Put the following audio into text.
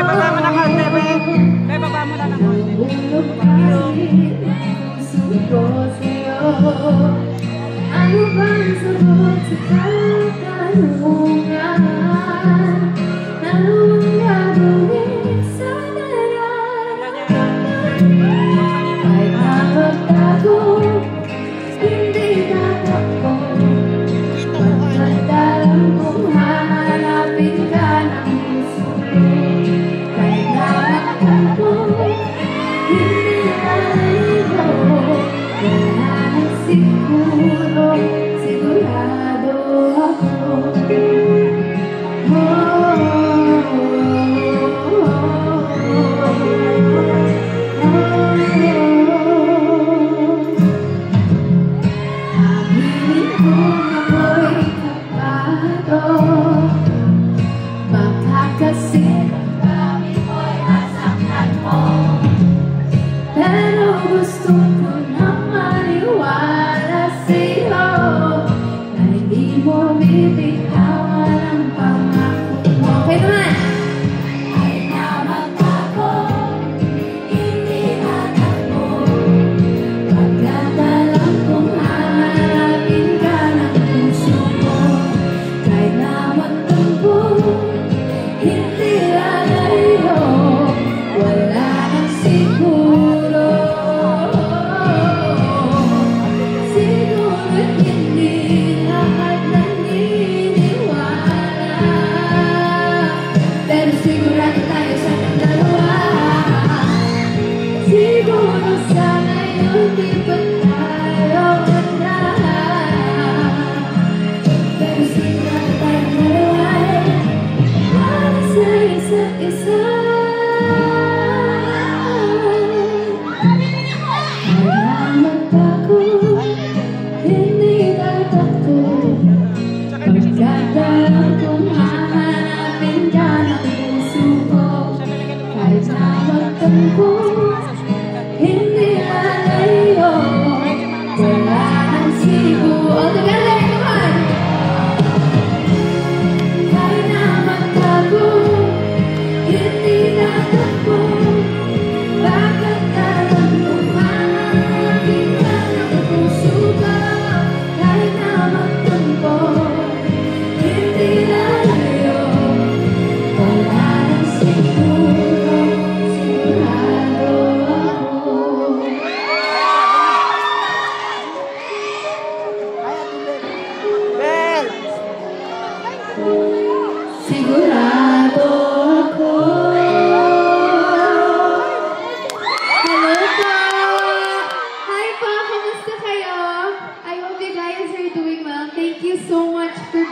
Baba mo na konti, be. Baba mo na ng konti. Ano bang sagot sa katanungan? Ano ang gagawin sa nararamdaman? Kahit na magtago, hindi tatakbo. Pagkat alam kong hahanapin ka ng puso ko. Kahit na magtago, hindi lalayo. Wala nang siguro, sigurado ako. Aminin kong ako'y kapado. Baka kasi kami mo'y nasaktan mo. Pero gusto ko na maniwala sa'yo na hindi mo bibitawan ang pangako mo. Okay naman! Kahit na magtago, hindi tatakbo. Pagkat alam kong hahanapin ka ng puso mo. Kahit na magtampo, hindi lalayo. Wala nang siguro. Siguro hindi lahat naniniwala. Pero sigurado tayo sa ating dalawa. Siguro sa ngayon di pa tayo handa. Pero sigurado tayong dalawa para sa isa't isa. Kaya magbago, hindi tatakbo. Pagkat alam kong hahanapin ka ng puso ko. Kahit na magtampo, hindi lalayo. Wala nang siguro. All together, come on! Kahit na magbago, hindi tatakbo. Bakit alam kong hahanapin ka ng puso ko. Kahit na magtampo, hindi lalayo. Wala nang siguro, sigurado ako. Bel! Sigurado ako. Hello po! Hi po! Kamusta kayo? I hope you guys are doing well. Thank you so much for